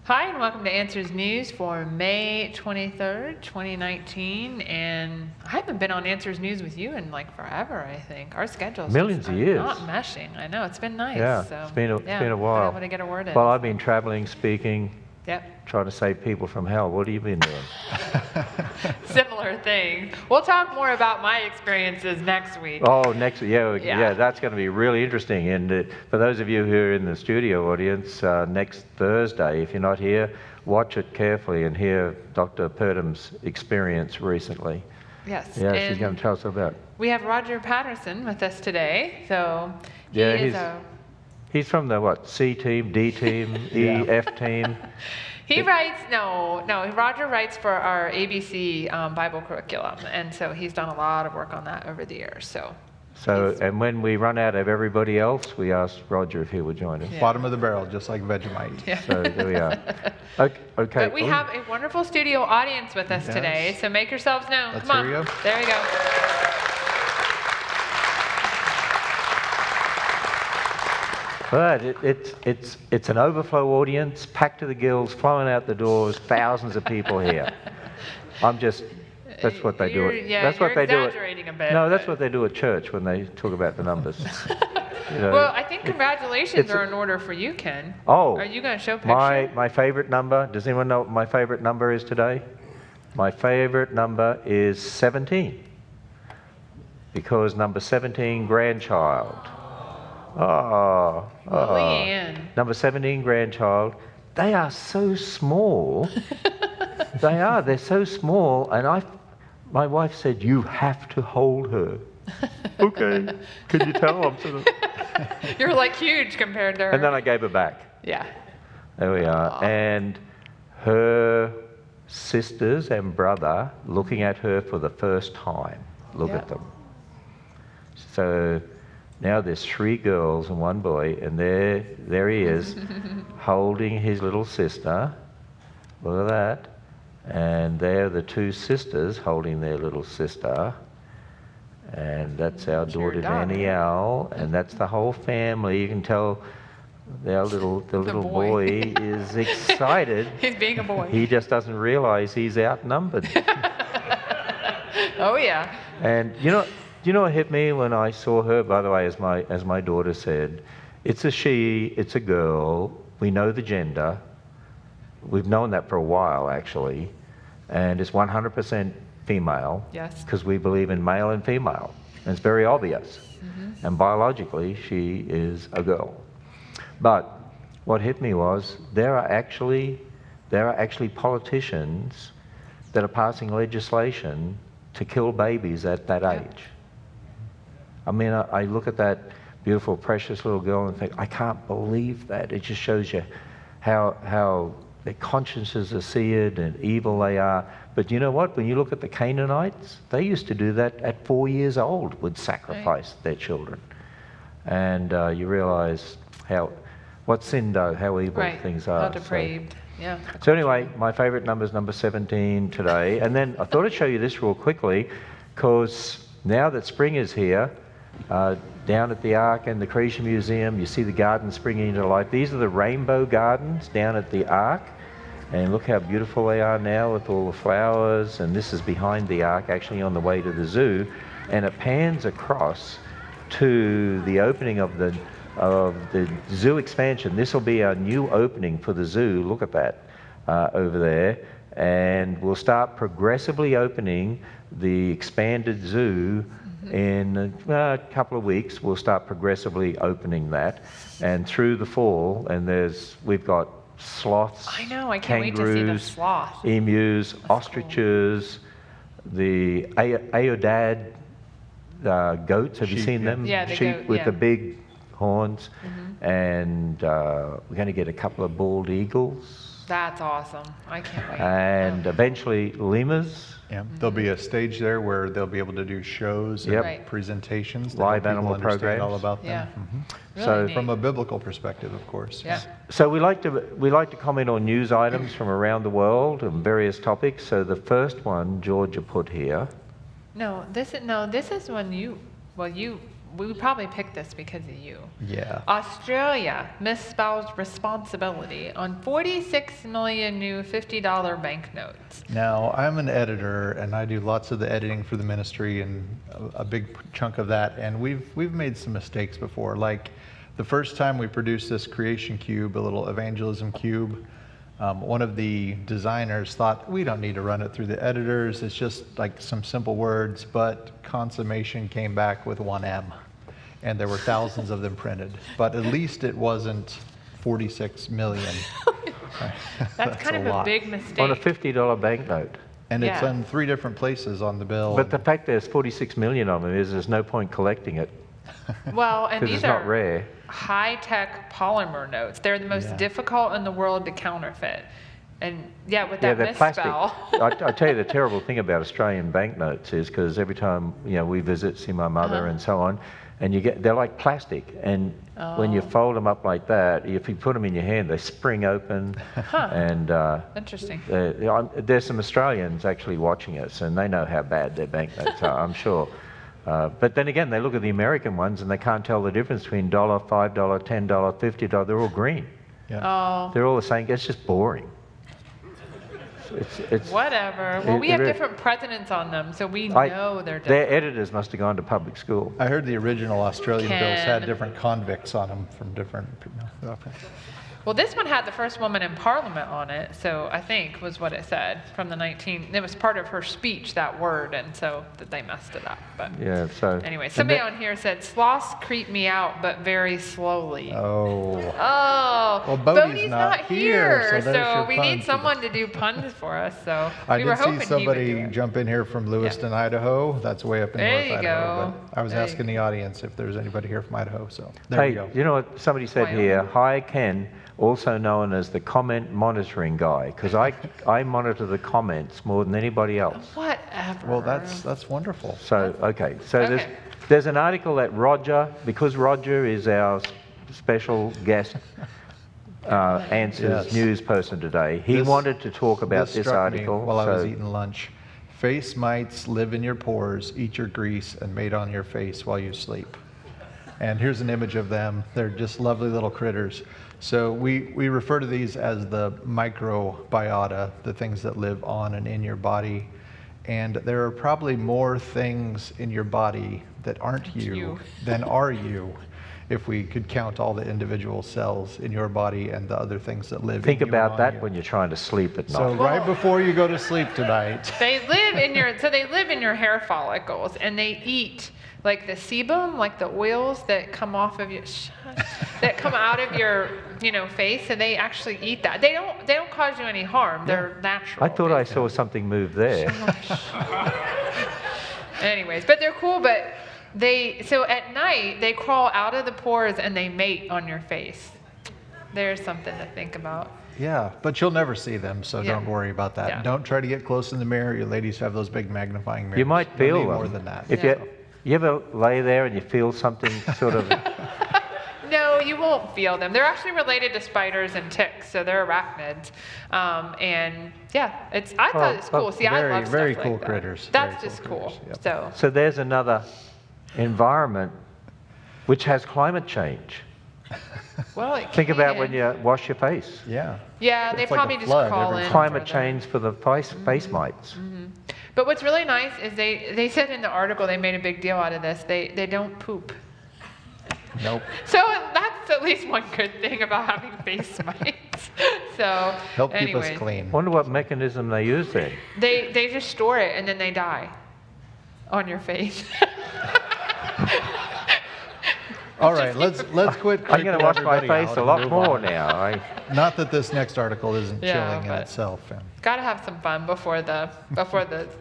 Hi, and welcome to Answers News for May 23rd, 2019. And I haven't been on Answers News with you in like forever, I think. Our schedules Millions just of are years. not meshing. I know, it's been nice. Yeah, so, it's been a while. Been able to get a word in. Well, I've been traveling, speaking, Yep. trying to save people from hell. What have you been doing? Similar thing. We'll talk more about my experiences next week. Oh, yeah, that's going to be really interesting. And for those of you who are in the studio audience, next Thursday, if you're not here, watch it carefully and hear Dr. Purdham's experience recently. Yes. Yeah, she's going to tell us about it. We have Roger Patterson with us today. So he's from the what? C team, D team, E, F team. He writes, Roger writes for our ABC Bible curriculum, and so he's done a lot of work on that over the years. And when we run out of everybody else, we ask Roger if he would join us. Yeah. Bottom of the barrel, just like Vegemite. Yeah. So there we are. Okay. But we have a wonderful studio audience with us today, so make yourselves known. Let's Come on. hear you. There we go. But it's an overflow audience, packed to the gills, flowing out the doors, thousands of people here. That's what they do. That's what they do. Exaggerating a bit. No, that's what they do at church when they talk about the numbers. Well, I think congratulations are in order for you, Ken. Oh, are you going to show pictures? My favorite number. Does anyone know what my favorite number is today? My favorite number is 17, because number 17, grandchild. Leanne. Number 17, grandchild. They are so small. They're so small. And my wife said, you have to hold her. Okay. Can you tell? I'm sort of... You're like huge compared to her. And then I gave her back. Yeah. There we are. Aww. And her sisters and brother looking at her for the first time. Look at them. So now there's 3 girls and 1 boy, and there he is, holding his little sister. Look at that. And there are the 2 sisters holding their little sister. And that's our daughter Danielle, and that's the whole family. You can tell the little boy is excited. He's being a boy. He just doesn't realize he's outnumbered. Oh yeah. And you know what hit me when I saw her? By the way, as my daughter said, it's a she, it's a girl. We know the gender. We've known that for a while, actually, and it's 100% female. Yes. Because we believe in male and female, and it's very obvious. Mm-hmm. And biologically, she is a girl. But what hit me was there are actually politicians that are passing legislation to kill babies at that age. I mean, I look at that beautiful, precious little girl and think, I can't believe that. It just shows you how their consciences are seared and evil they are. But you know what? When you look at the Canaanites, they used to do that at 4 years old, would sacrifice their children. And you realize what sin does, how evil things are. How depraved. So anyway, my favorite number is number 17 today. And then I thought I'd show you this real quickly, because now that spring is here, down at the Ark and the Creation Museum, you see the gardens springing into life. These are the rainbow gardens down at the Ark. And look how beautiful they are now with all the flowers. And this is behind the Ark, actually on the way to the zoo. And it pans across to the opening of the zoo expansion. This will be our new opening for the zoo. Look at that over there. And we'll start progressively opening the expanded zoo. In a couple of weeks, we'll start progressively opening that. And through the fall, and we've got sloths, I know, I can't wait to see the sloth. Emus, ostriches, the Aodad goats. Have you seen them? Yeah, the sheep goat, with the big horns. And we're going to get a couple of bald eagles. That's awesome. I can't wait. And eventually lemurs. Yeah, there'll be a stage there where they'll be able to do shows and presentations. Live animal programs. All about them. Yeah. Mm-hmm. Really So neat. from a biblical perspective, of course. Yeah. So we like to comment on news items from around the world and various topics. So the first one Georgia put here. No, this is when we probably picked this because of you. Yeah. Australia misspells responsibility on 46 million new $50 banknotes. Now, I'm an editor, and I do lots of the editing for the ministry, and a big chunk of that. And we've made some mistakes before. Like the first time we produced this creation cube, a little evangelism cube, one of the designers thought, we don't need to run it through the editors. It's just like some simple words, but consummation came back with one M, and there were thousands of them printed. But at least it wasn't 46 million. That's kind of a big mistake. On a $50 banknote. And it's in 3 different places on the bill. But the fact there's 46 million of them is there's no point collecting it. Well, and these it's not rare. high-tech polymer notes. They're the most difficult in the world to counterfeit. And with that they're misspell. plastic. I tell you, the terrible thing about Australian banknotes is because every time we visit, see my mother and so on, and they're like plastic, and when you fold them up like that, if you put them in your hand, they spring open. And Interesting. There's some Australians actually watching us, and they know how bad their banknotes are, I'm sure. But then again, they look at the American ones and they can't tell the difference between $1, $5, $10, $50. They're all green. Oh. They're all the same. It's just boring. It's whatever. Well, we have different presidents on them, so we know they're different. Their editors must have gone to public school. I heard the original Australian bills had different convicts on them from different. Well, this one had the first woman in Parliament on it, so I think was what it said from the it was part of her speech, that word, and so that they messed it up. But so anyway, somebody on here said, sloths creep me out, but very slowly. Oh. Well, Bodhi's not here, so we need someone to do puns for us, so I we were did hoping see somebody he would do it. jump in here from Lewiston, Idaho. That's way up in There North you Idaho. go. But I was asking the audience if there's anybody here from Idaho, so there Hey, you go. you know what somebody said here? Hi, Ken, also known as the comment monitoring guy, because I monitor the comments more than anybody else. Whatever. Well, that's wonderful. So, there's an article that Roger, because Roger is our special guest, answers news person today. He wanted to talk about this article. While I was eating lunch. Face mites live in your pores, eat your grease, and mate on your face while you sleep. And here's an image of them. They're just lovely little critters. So we refer to these as the microbiota, the things that live on and in your body. And there are probably more things in your body that aren't you than are you, if we could count all the individual cells in your body and the other things that live in you. Think about that when you're trying to sleep at night. So right before you go to sleep tonight. They live in your hair follicles, and they eat like the sebum, like the oils that come off of that come out of your face, and they actually eat that. They don't cause you any harm. They're natural. I thought I saw something move there. Anyways, but they're cool. But so at night they crawl out of the pores and they mate on your face. There's something to think about. Yeah, but you'll never see them, so don't worry about that. Yeah. Don't try to get close in the mirror. You ladies have those big magnifying mirrors. You might feel them. more than that. If you ever lay there and you feel something sort of... No, you won't feel them. They're actually related to spiders and ticks, so they're arachnids. And I thought it's cool. See, I love stuff very like cool that. critters. That's Very just cool cool. critters, yep. So there's another environment which has climate change. Well, Think about when you wash your face. Yeah. Yeah, they It's like probably a just flood call every in. Climate for change for the face mites. But what's really nice is they said in the article, they made a big deal out of this, they don't poop. Nope. So that's at least one good thing about having face mites. So Help keep anyways, us clean. Wonder what mechanism they use there. They just store it and then they die on your face. All right, let's quit. I'm going to wash my everybody face out a and lot move more on. now. Not that this next article isn't Yeah, chilling in but- itself. Gotta have some fun before the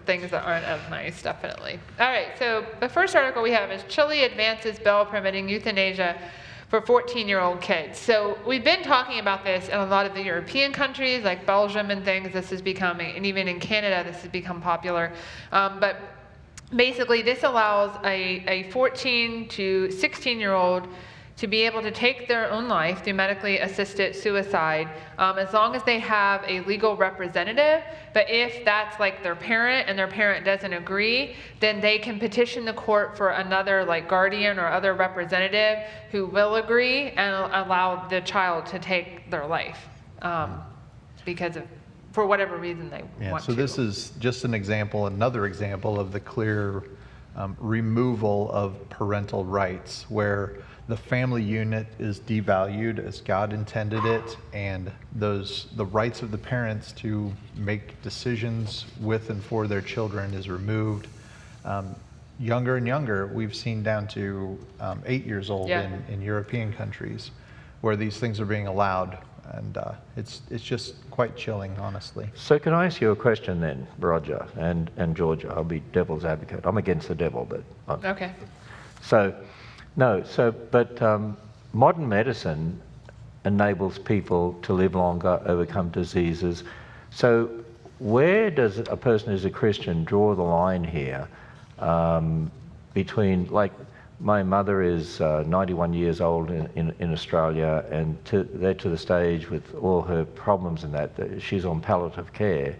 things that aren't as nice, definitely. All right, so the first article we have is Chile advances bill permitting euthanasia for 14-year-old kids. So we've been talking about this in a lot of the European countries, like Belgium and things. This is becoming, and even in Canada, this has become popular. But basically, this allows a 14 to 16-year-old to be able to take their own life through medically assisted suicide, as long as they have a legal representative. But if that's like their parent and their parent doesn't agree, then they can petition the court for another like guardian or other representative who will agree and allow the child to take their life, because of, for whatever reason they want to. So this is just an example, another example of the clear removal of parental rights, where the family unit is devalued as God intended it, and the rights of the parents to make decisions with and for their children is removed. Younger and younger, we've seen down to 8 years old in European countries where these things are being allowed, and it's just quite chilling, honestly. So can I ask you a question then, Roger and Georgia? I'll be devil's advocate. I'm against the devil, but Okay. But modern medicine enables people to live longer, overcome diseases. So where does a person who's a Christian draw the line here between, like, my mother is 91 years old in Australia, and they're to the stage with all her problems and that she's on palliative care.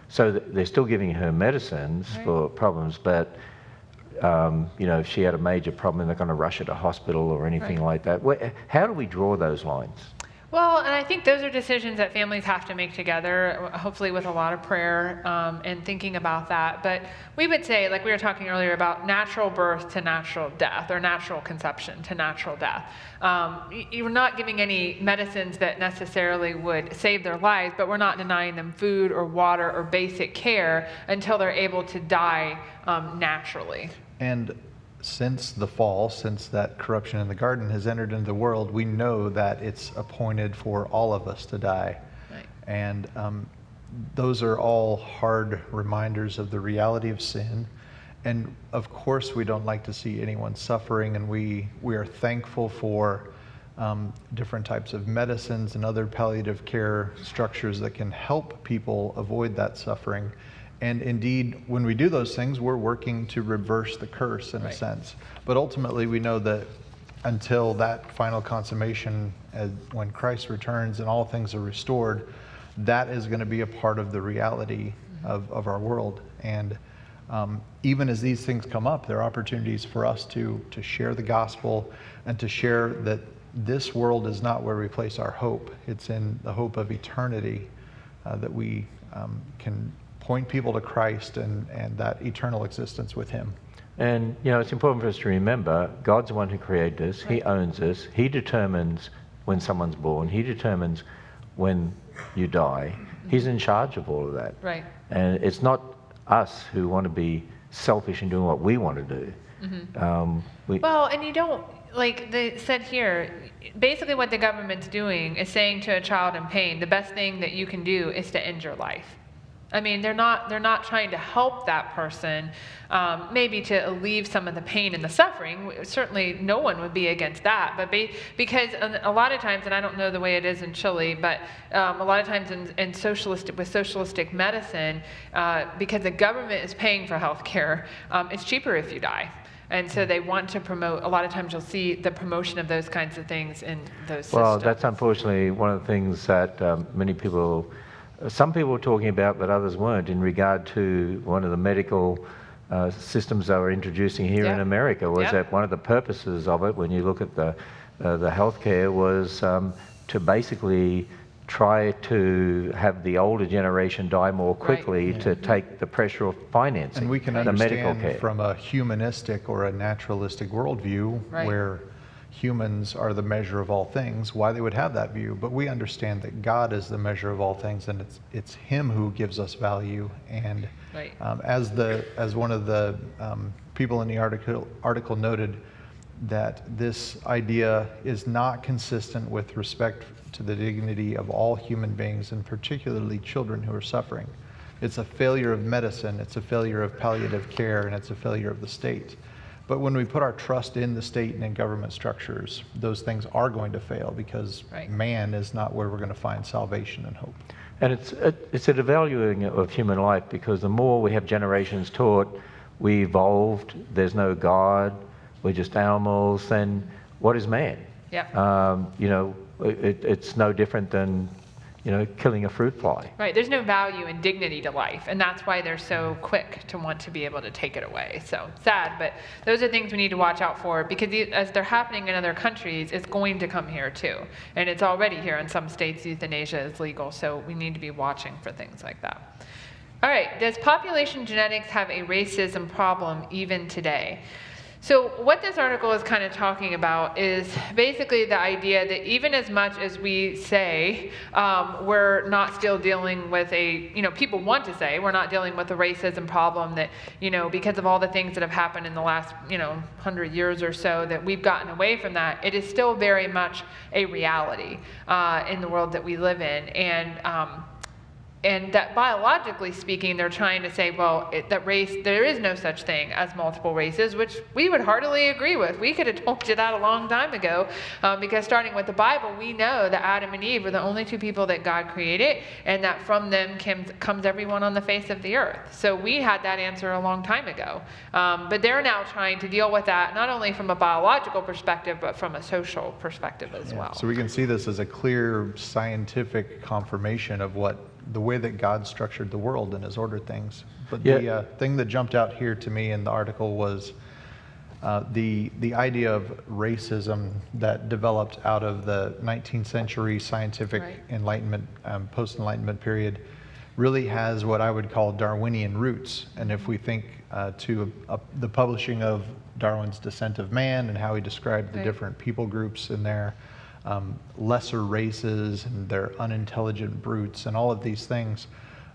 So they're still giving her medicines for problems, but if she had a major problem, they're going to rush her to hospital or anything like that. How do we draw those lines? Well, and I think those are decisions that families have to make together, hopefully with a lot of prayer and thinking about that. But we would say, like we were talking earlier about natural birth to natural death, or natural conception to natural death. You're not giving any medicines that necessarily would save their lives, but we're not denying them food or water or basic care until they're able to die naturally. And since the fall, since that corruption in the garden has entered into the world, we know that it's appointed for all of us to die. Right. And those are all hard reminders of the reality of sin. And of course, we don't like to see anyone suffering, and we are thankful for different types of medicines and other palliative care structures that can help people avoid that suffering. And indeed, when we do those things, we're working to reverse the curse in a sense. But ultimately, we know that until that final consummation, when Christ returns and all things are restored, that is going to be a part of the reality of our world. And even as these things come up, there are opportunities for us to share the gospel and to share that this world is not where we place our hope. It's in the hope of eternity, that we can point people to Christ and that eternal existence with Him. And, it's important for us to remember, God's the one who created us. He owns us. He determines when someone's born. He determines when you die. He's in charge of all of that. Right. And it's not us who want to be selfish in doing what we want to do. Well, and you don't, like they said here, basically what the government's doing is saying to a child in pain, the best thing that you can do is to end your life. I mean, they're not trying to help that person, maybe to alleviate some of the pain and the suffering. Certainly, no one would be against that. But because a lot of times, and I don't know the way it is in Chile, but a lot of times with socialistic medicine, because the government is paying for health care, it's cheaper if you die. And so they want to promote, a lot of times you'll see the promotion of those kinds of things in those systems. Well, that's unfortunately one of the things that some people were talking about, but others weren't, in regard to one of the medical systems they were introducing here in America, was that one of the purposes of it, when you look at the healthcare, was to basically try to have the older generation die more quickly to take the pressure of financing and we can the medical understand care. from a humanistic or a naturalistic worldview where humans are the measure of all things, why they would have that view. But we understand that God is the measure of all things, and it's Him who gives us value. And as one of the people in the article noted, that this idea is not consistent with respect to the dignity of all human beings, and particularly children who are suffering. It's a failure of medicine, it's a failure of palliative care, and it's a failure of the state. But when we put our trust in the state and in government structures, those things are going to fail, because man is not where we're going to find salvation and hope. And it's a devaluing of human life, because the more we have generations taught we evolved, there's no God, we're just animals, then what is man? Yeah. You know, it's no different than, you know, killing a fruit fly. Right, there's no value and dignity to life, and that's why they're so quick to want to be able to take it away. So sad, but those are things we need to watch out for, because as they're happening in other countries, it's going to come here too. And it's already here in some states, euthanasia is legal, so we need to be watching for things like that. All right, does population genetics have a racism problem even today? So what this article is kind of talking about is basically the idea that even as much as we say we're not still dealing with a, you know, people want to say we're not dealing with a racism problem, that, you know, because of all the things that have happened in the last, you know, 100 years or so, that we've gotten away from that, it is still very much a reality in the world that we live in. And that biologically speaking, they're trying to say, well, that race, there is no such thing as multiple races, which we would heartily agree with. We could have told you that a long time ago, because starting with the Bible, we know that Adam and Eve were the only two people that God created, and that from them comes everyone on the face of the earth. So we had that answer a long time ago. But they're now trying to deal with that, not only from a biological perspective, but from a social perspective as well. So we can see this as a clear scientific confirmation of the way that God structured the world and has ordered things. But the thing that jumped out here to me in the article was the idea of racism that developed out of the 19th century scientific Enlightenment, post-Enlightenment period, really has what I would call Darwinian roots. And if we think to the publishing of Darwin's Descent of Man and how he described the different people groups in there, lesser races and their unintelligent brutes and all of these things,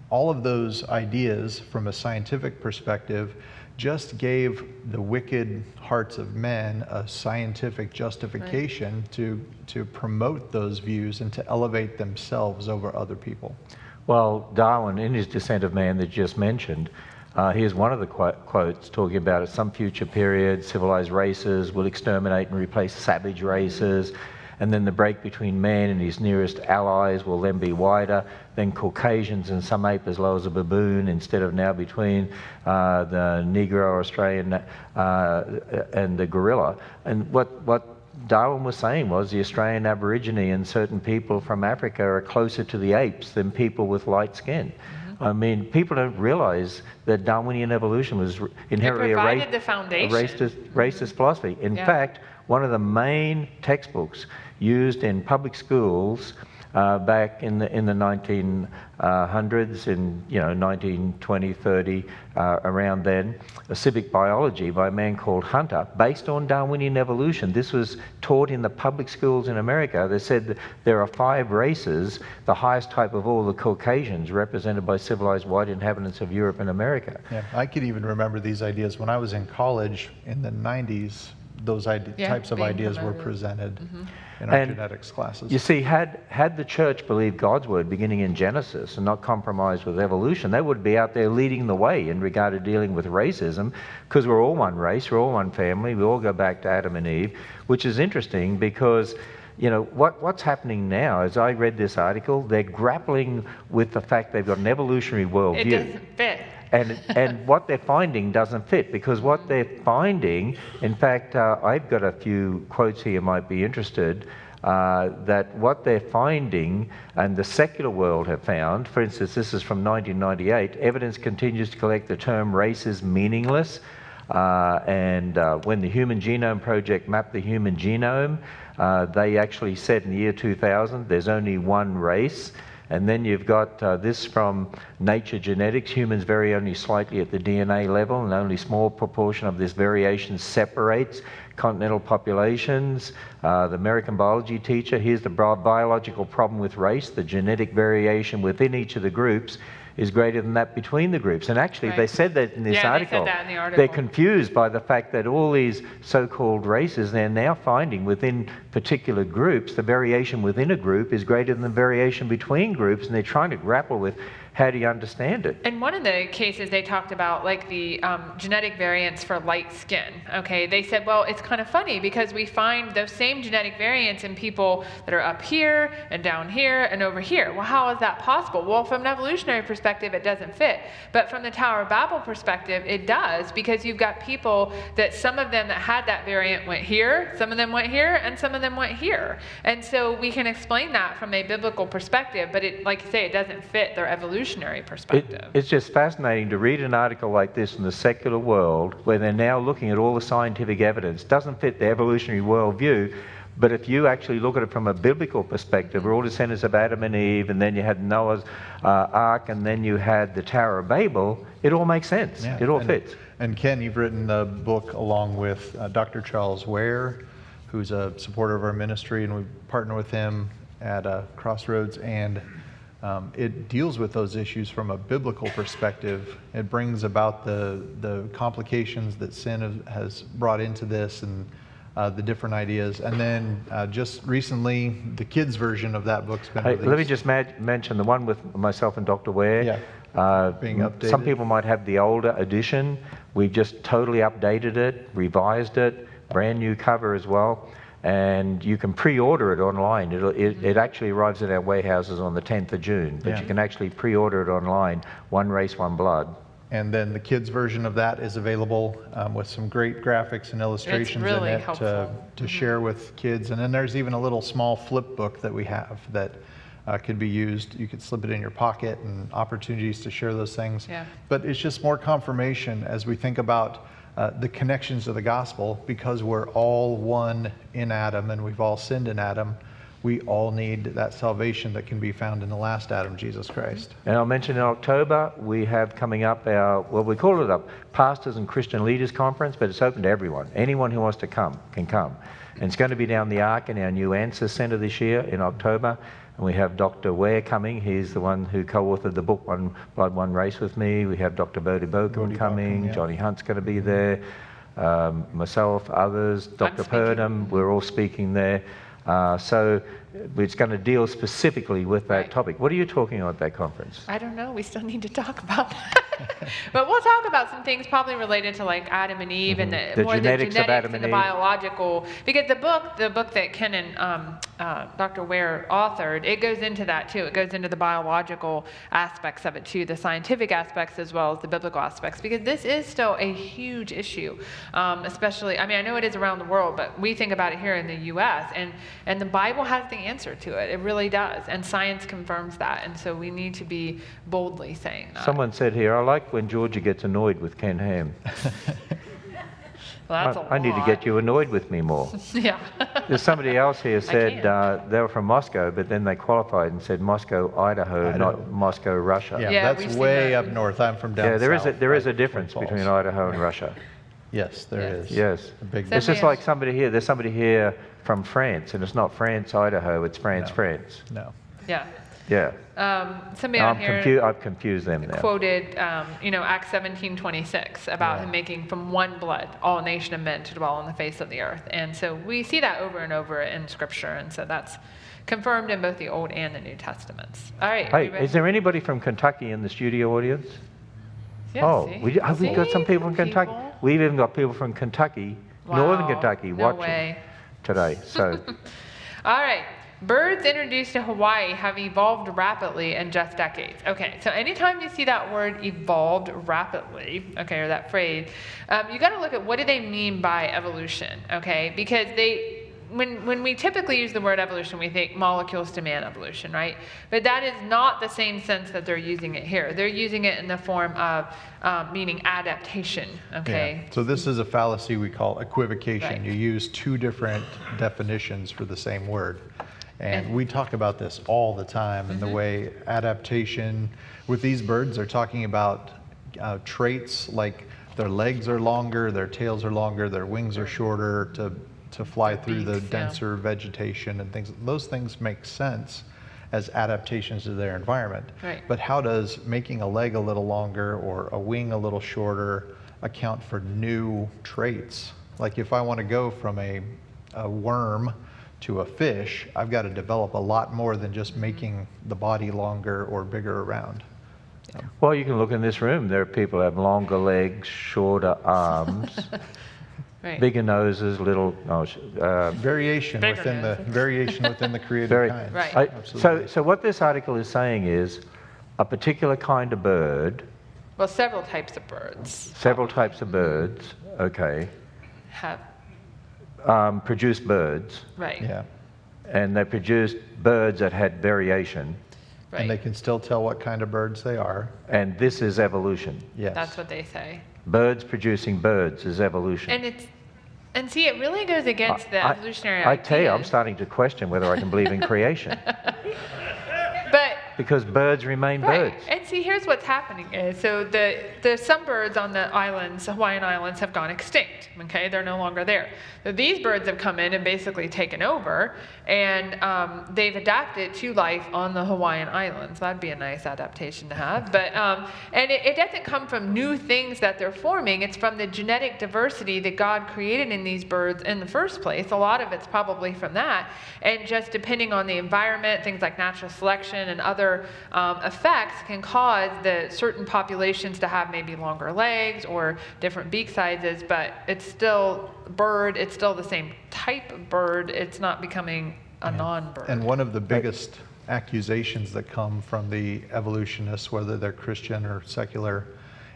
all of those ideas from a scientific perspective just gave the wicked hearts of men a scientific justification to promote those views and to elevate themselves over other people. Well, Darwin, in his Descent of Man that you just mentioned, here's one of the quotes talking about at some future period, civilized races will exterminate and replace savage races. And then the break between man and his nearest allies will then be wider. Then Caucasians and some ape as low as a baboon, instead of now between the Negro, Australian, and the gorilla. And what Darwin was saying was the Australian Aborigine and certain people from Africa are closer to the apes than people with light skin. I mean, people don't realize that Darwinian evolution was inherently racist philosophy. In fact, one of the main textbooks used in public schools back in the 1900s, in 1920, 30, around then, a civic biology by a man called Hunter, based on Darwinian evolution. This was taught in the public schools in America. They said that there are 5 races, the highest type of all, the Caucasians, represented by civilized white inhabitants of Europe and America. Yeah, I can even remember these ideas when I was in college in the 90s. Those types of ideas were presented in our genetics classes. You see, had the church believed God's word beginning in Genesis and not compromised with evolution, they would be out there leading the way in regard to dealing with racism, because we're all one race, we're all one family, we all go back to Adam and Eve, which is interesting because, you know, what's happening now, as I read this article, they're grappling with the fact they've got an evolutionary worldview. It doesn't fit. And what they're finding doesn't fit, because what they're finding, in fact, I've got a few quotes here you might be interested, that what they're finding and the secular world have found, for instance, this is from 1998, evidence continues to collect the term race is meaningless. And when the Human Genome Project mapped the human genome, they actually said in the year 2000 there's only one race. And then you've got this from Nature Genetics. Humans vary only slightly at the DNA level, and only a small proportion of this variation separates continental populations. The American biology teacher, here's the biological problem with race. The genetic variation within each of the groups is greater than that between the groups. And actually, they said that in this article. They said that in the article. They're confused by the fact that all these so-called races, they're now finding within particular groups, the variation within a group is greater than the variation between groups, and they're trying to grapple with how do you understand it? In one of the cases, they talked about like the genetic variants for light skin. Okay, they said, well, it's kind of funny because we find those same genetic variants in people that are up here and down here and over here. Well, how is that possible? Well, from an evolutionary perspective, it doesn't fit. But from the Tower of Babel perspective, it does, because you've got people that some of them that had that variant went here, some of them went here, and some of them went here. And so we can explain that from a biblical perspective, but it, like you say, it doesn't fit their evolutionary perspective. It's just fascinating to read an article like this in the secular world, where they're now looking at all the scientific evidence. Doesn't fit the evolutionary worldview, but if you actually look at it from a biblical perspective, we're all descendants of Adam and Eve, and then you had Noah's Ark, and then you had the Tower of Babel, it all makes sense. Yeah. It all fits. And Ken, you've written a book along with Dr. Charles Ware, who's a supporter of our ministry, and we partner with him at Crossroads, and it deals with those issues from a biblical perspective. It brings about the complications that sin has brought into this, and the different ideas. And then just recently, the kids' version of that book's been released. Let me just mention the one with myself and Dr. Ware. Yeah. Being updated. Some people might have the older edition. We've just totally updated it, revised it, brand new cover as well. And you can pre-order it online. It actually arrives at our warehouses on the 10th of June, but Yeah. you can actually pre-order it online, One Race, One Blood. And then the kids' version of that is available with some great graphics and illustrations really in it helpful. to share with kids. And then there's even a little small flip book that we have that could be used. You could slip it in your pocket, and opportunities to share those things. Yeah. But it's just more confirmation as we think about the connections of the gospel, because we're all one in Adam and we've all sinned in Adam. We all need that salvation that can be found in the last Adam, Jesus Christ. And I'll mention in October, we have coming up our, well, we call it a Pastors and Christian Leaders Conference, but it's open to everyone. Anyone who wants to come can come. And it's going to be down the Ark in our new Answers Center this year in October. And we have Dr. Ware coming. He's the one who co-authored the book One Blood, One Race with me. We have Dr. Bodie Bokum coming. yeah. Johnny Hunt's going to be there. Myself, others, Dr. speaking. Purdom, we're all speaking there. So it's going to deal specifically with that Right. topic. What are you talking about at that conference? I don't know. We still need to talk about that. But we'll talk about some things probably related to like Adam and Eve and The more genetics the of genetics Adam and and the Eve. biological. Because the book that Ken and Dr. Ware authored, it goes into that too. It goes into the biological aspects of it too, the scientific aspects as well as the biblical aspects. Because this is still a huge issue, especially. I mean, I know it is around the world, but we think about it here in the U.S. and the Bible has the answer to it. It really does, and science confirms that. And so we need to be boldly saying that. Someone said here, I like when Georgia gets annoyed with Ken Ham. Well, that's a lot. I need to get you annoyed with me more. Yeah. There's somebody else here said can. they were from Moscow, but then they qualified and said Moscow, Idaho, not Moscow, Russia. Yeah, Yeah, we've that's seen way that. up north. I'm from down Yeah, there south. is a right, difference Twin between Falls. Idaho and Russia. Yes, there Yes. is. Yes. A big So- It's just like somebody here. There's somebody here from France, and it's not France, Idaho. It's France, No. France. No. Yeah. Yeah. Somebody on here I've confused them now. quoted, Acts 17:26 about Yeah. him making from one blood all nation of men to dwell on the face of the earth. And so we see that over and over in Scripture, and so that's confirmed in both the Old and the New Testaments. All right. Hey, everybody- is there anybody from Kentucky in the studio audience? Yeah, Oh, see? have we got some people from Kentucky? people. We've even got people from Kentucky, Northern Wow, Kentucky, no watching way. today. So, All right. Birds introduced to Hawaii have evolved rapidly in just decades. Okay, so anytime you see that word evolved rapidly, okay, or that phrase, you got to look at what do they mean by evolution, okay? Because when we typically use the word evolution, we think molecules to man evolution, right? But that is not the same sense that they're using it here. They're using it in the form of meaning adaptation, okay? Yeah. So this is a fallacy we call equivocation. Right. You use two different definitions for the same word. And we talk about this all the time in the way adaptation with these birds, they're talking about traits like their legs are longer, their tails are longer, their wings are shorter to fly through the beaks, yeah. denser vegetation and things. Those things make sense as adaptations to their environment. Right. But how does making a leg a little longer or a wing a little shorter account for new traits? Like if I want to go from a worm to a fish, I've got to develop a lot more than just making the body longer or bigger around. Well, you can look in this room. There are people who have longer legs, shorter arms, Right. bigger noses, little. Variation Bigger within the noses. variation within the created Very. kinds. Right. Absolutely. So what this article is saying is a particular kind of bird, Well, several types of birds several types of birds, okay, have, produced birds, right, Yeah. and they produced birds that had variation, right. And they can still tell what kind of birds they are. and this is evolution. Yes. That's what they say. Birds producing birds is evolution. And see, it really goes against the evolutionary I tell you, I'm ideas. starting to question whether I can believe in creation, But because birds remain right, birds. and see, here's what's happening is, so the some birds on the islands, Hawaiian Islands, have gone extinct. Okay, they're no longer there. So these birds have come in and basically taken over, and they've adapted to life on the Hawaiian Islands. That'd be a nice adaptation to have. But and it doesn't come from new things that they're forming. It's from the genetic diversity that God created in these birds in the first place. A lot of it's probably from that, and just depending on the environment, things like natural selection and other effects can cause the certain populations to have maybe longer legs or different beak sizes, but it's still bird, it's still the same type of bird, it's not becoming a non-bird. And one of the biggest accusations that come from the evolutionists, whether they're Christian or secular,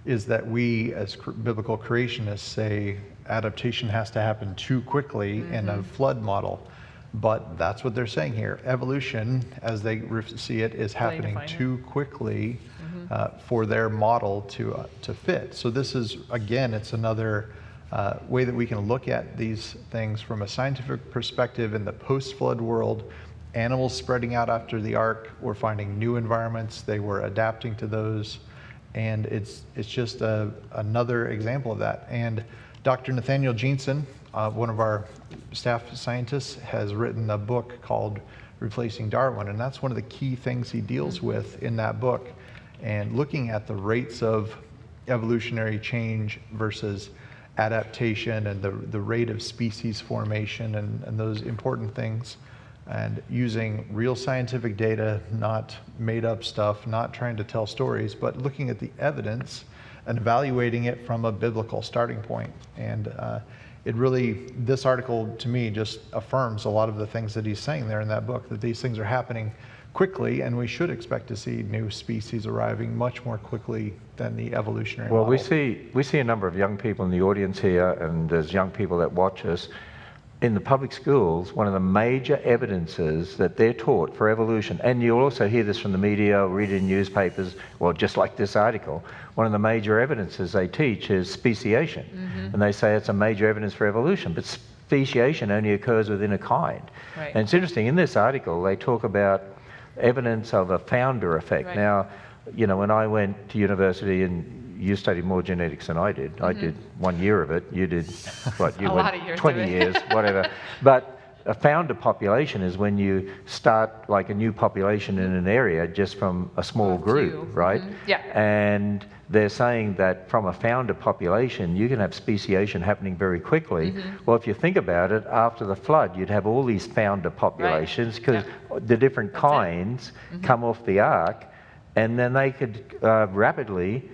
is that we as biblical creationists say adaptation has to happen too quickly in a flood model. But that's what they're saying here. Evolution, as they see it, is happening define it. too quickly for their model to fit. So this is, again, it's another way that we can look at these things from a scientific perspective in the post-flood world. Animals spreading out after the ark were finding new environments. They were adapting to those. And it's just another example of that. And Dr. Nathaniel Jeanson, one of our staff scientists, has written a book called Replacing Darwin, and that's one of the key things he deals with in that book, and looking at the rates of evolutionary change versus adaptation and the rate of species formation and those important things, and using real scientific data, not made up stuff, not trying to tell stories, but looking at the evidence and evaluating it from a biblical starting point. And it really, this article to me just affirms a lot of the things that he's saying there in that book, that these things are happening quickly, and we should expect to see new species arriving much more quickly than the evolutionary Well, model. we see a number of young people in the audience here, and there's young people that watch us. In the public schools, one of the major evidences that they're taught for evolution, and you'll also hear this from the media, or read it in newspapers, well, just like this article, one of the major evidences they teach is speciation. And they say it's a major evidence for evolution, but speciation only occurs within a kind. Right. And it's interesting, in this article, they talk about evidence of a founder effect. Right. Now, you know, when I went to university, and you studied more genetics than I did. I did 1 year of it. You did, what, you A went lot of years 20 of it. years, whatever. But a founder population is when you start like a new population in an area just from a small group, few. right? Yeah. And they're saying that from a founder population, you can have speciation happening very quickly. Well, if you think about it, after the flood, you'd have all these founder populations because the different kinds come off the ark, and then they could rapidly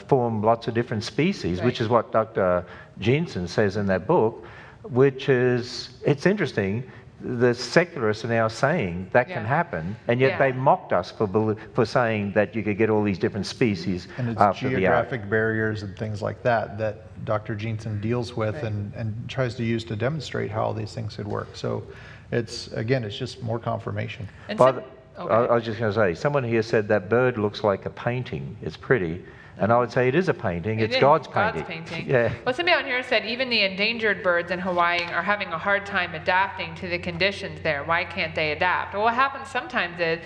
form lots of different species, which is what Dr. Jeanson says in that book, which is, it's interesting, the secularists are now saying that can happen, and yet they mocked us for saying that you could get all these different species And it's after the ark. geographic barriers and things like that that Dr. Jeanson deals with and tries to use to demonstrate how all these things could work. So it's, again, it's just more confirmation. And By some- the- okay. I was just going to say, someone here said that bird looks like a painting. It's pretty. And I would say it is a painting. It It's is God's painting. Yeah. Well, somebody on here said even the endangered birds in Hawaii are having a hard time adapting to the conditions there. Why can't they adapt? Well, what happens sometimes is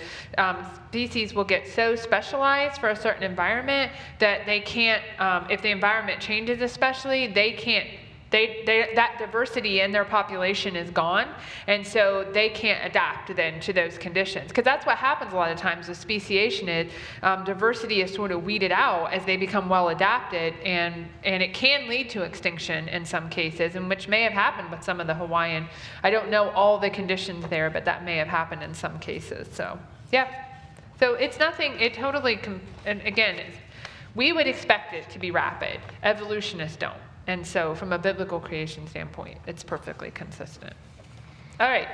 species will get so specialized for a certain environment that they can't, if the environment changes especially, they can't, that diversity in their population is gone, and so they can't adapt then to those conditions. Because that's what happens a lot of times with speciation is diversity is sort of weeded out as they become well adapted, and it can lead to extinction in some cases, and which may have happened with some of the Hawaiian. I don't know all the conditions there, but that may have happened in some cases. So, yeah. So it's nothing, and again, we would expect it to be rapid. Evolutionists don't. And so from a biblical creation standpoint, it's perfectly consistent. All right,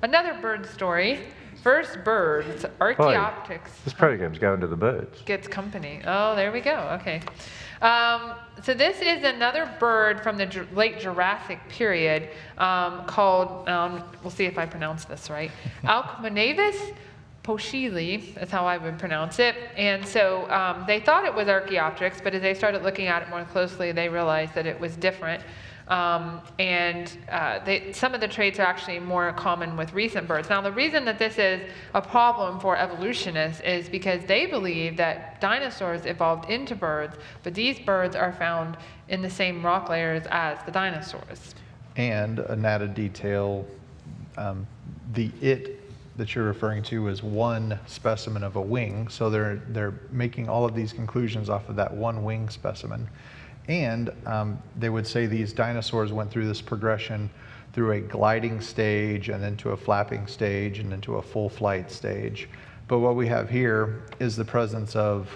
another bird story. First birds, Archaeopteryx. This program's going to the birds. Gets company. Oh, there we go. Okay. So this is another bird from the late Jurassic period called, we'll see if I pronounce this right, Alcmonavis pochili, that's how I would pronounce it. And so they thought it was Archaeopteryx, but as they started looking at it more closely, they realized that it was different. Some of the traits are actually more common with recent birds. Now, the reason that this is a problem for evolutionists is because they believe that dinosaurs evolved into birds, but these birds are found in the same rock layers as the dinosaurs. And an added detail, the that you're referring to is one specimen of a wing, so they're making all of these conclusions off of that one wing specimen. And they would say these dinosaurs went through this progression through a gliding stage and then to a flapping stage and then to a full flight stage. But what we have here is the presence of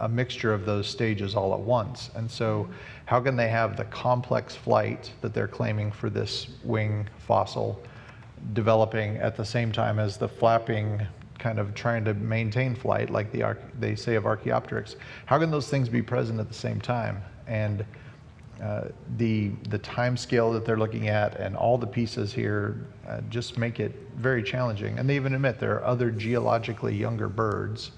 a mixture of those stages all at once. And so how can they have the complex flight that they're claiming for this wing fossil developing at the same time as the flapping, kind of trying to maintain flight like they say of Archaeopteryx? How can those things be present at the same time? And the time scale that they're looking at and all the pieces here just make it very challenging. And they even admit there are other geologically younger birds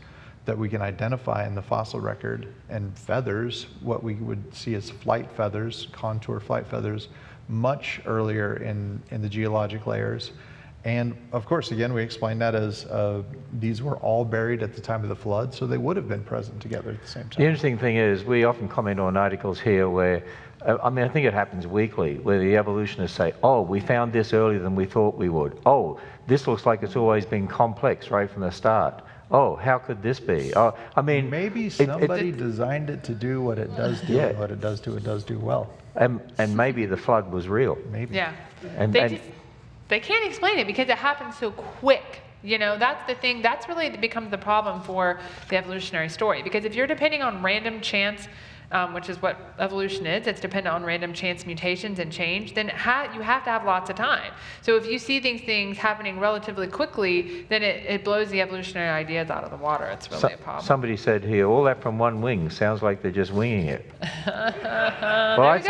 that we can identify in the fossil record, and feathers, what we would see as flight feathers, contour flight feathers, much earlier in the geologic layers. And of course, again, we explain that as these were all buried at the time of the flood, so they would have been present together at the same time. The interesting thing is, we often comment on articles here where, I think it happens weekly, where the evolutionists say, oh, we found this earlier than we thought we would. Oh, this looks like it's always been complex right from the start. Oh, how could this be? Oh, I mean, maybe somebody designed it to do what it does do, and what it does do well. And maybe the flood was real. Maybe. Yeah. And They can't explain it because it happens so quick. You know, that's the thing. That's really becomes the problem for the evolutionary story. Because if you're depending on random chance, which is what evolution is, it's dependent on random chance mutations and change, then you have to have lots of time. So if you see these things happening relatively quickly, then it blows the evolutionary ideas out of the water. It's really a problem. Somebody said here, all that from one wing sounds like they're just winging it. Well, I'd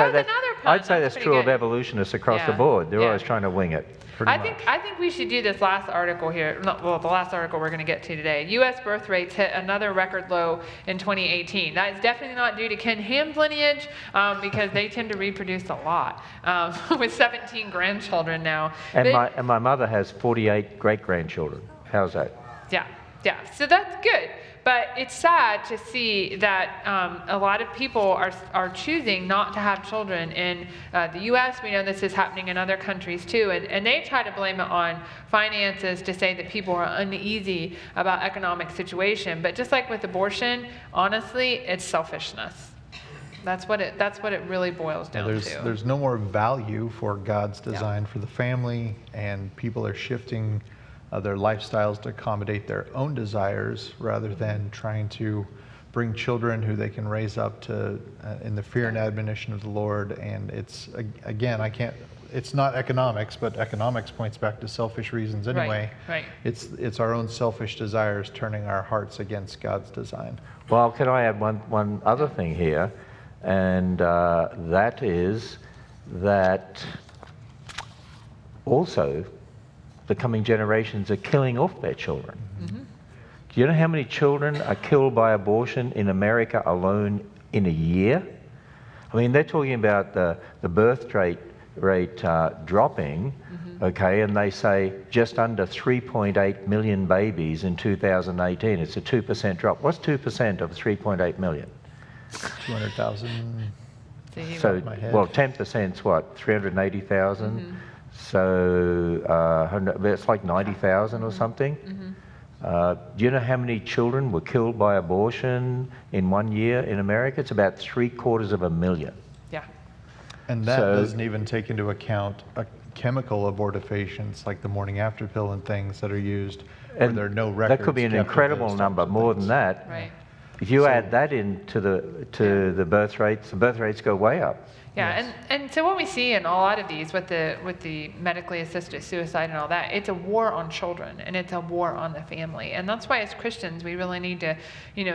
say that's true of evolutionists across the board. They're always trying to wing it. I think we should do this last article here. The last article we're going to get to today. U.S. birth rates hit another record low in 2018. That is definitely not due to Ken Ham's lineage, because they tend to reproduce a lot, with 17 grandchildren now. And my mother has 48 great-grandchildren. How's that? Yeah. So that's good. But it's sad to see that a lot of people are choosing not to have children in the U.S. We know this is happening in other countries too, and they try to blame it on finances to say that people are uneasy about economic situation. But just like with abortion, honestly, it's selfishness. That's what it really boils down to. There's no more value for God's design for the family, and people are shifting their lifestyles to accommodate their own desires rather than trying to bring children who they can raise up to in the fear and admonition of the Lord. And it's, again, it's not economics, but economics points back to selfish reasons anyway. Right. It's our own selfish desires turning our hearts against God's design. Well, can I add one other thing here? And that is that also the coming generations are killing off their children. Mm-hmm. Do you know how many children are killed by abortion in America alone in a year? I mean, they're talking about the birth rate dropping, okay, and they say just under 3.8 million babies in 2018. It's a 2% drop. What's 2% of 3.8 million? 200,000. So, well, 10%'s what, 380,000? Mm-hmm. So it's like 90,000 or something. Mm-hmm. Do you know how many children were killed by abortion in 1 year in America? It's about 750,000. Yeah. And that doesn't even take into account chemical abortifacients like the morning after pill and things that are used where And there are no records. that could be an kept of incredible those number, types of more things. than that. Right. If you add that into the birth rates go way up. Yeah, Yes. and so what we see in a lot of these with the medically assisted suicide and all that, it's a war on children and it's a war on the family. And that's why as Christians we really need to,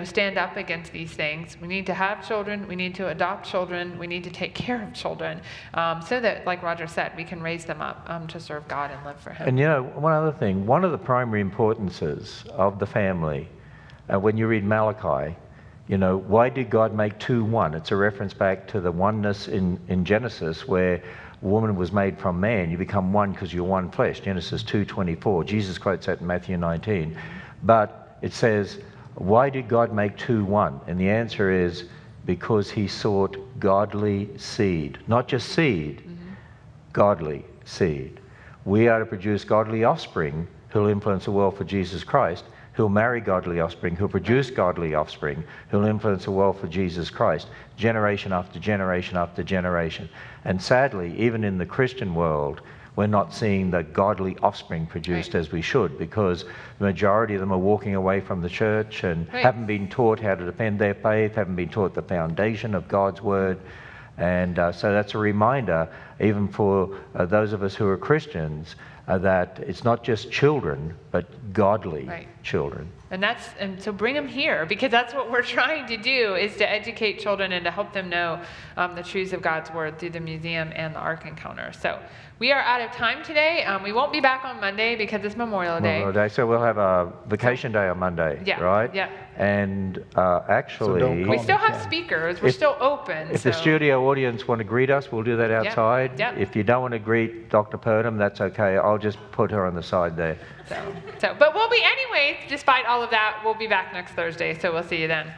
stand up against these things. We need to have children, we need to adopt children, we need to take care of children, so that, like Roger said, we can raise them up to serve God and live for Him. And one other thing, one of the primary importances of the family, when you read Malachi, why did God make two one? It's a reference back to the oneness in Genesis where woman was made from man. You become one because you're one flesh. Genesis 2:24. Jesus quotes that in Matthew 19. But it says, why did God make two one? And the answer is because He sought godly seed. Not just seed, godly seed. We are to produce godly offspring who'll influence the world for Jesus Christ, who'll marry godly offspring, who'll produce godly offspring, who'll influence the world for Jesus Christ, generation after generation after generation. And sadly, even in the Christian world, we're not seeing the godly offspring produced as we should, because the majority of them are walking away from the church and haven't been taught how to defend their faith, haven't been taught the foundation of God's Word. And so that's a reminder, even for those of us who are Christians, that it's not just children, but godly children. And so bring them here, because that's what we're trying to do, is to educate children and to help them know the truths of God's Word through the museum and the Ark Encounter. So we are out of time today. We won't be back on Monday because it's Memorial Day. So we'll have a vacation day on Monday, right? Yeah. And So actually, don't We call still me have Ken. speakers. We're still open. if the studio audience want to greet us, we'll do that outside. Yep. If you don't want to greet Dr. Purdom, that's okay. I'll just put her on the side there. But we'll be, anyways, despite all of that, we'll be back next Thursday. So we'll see you then.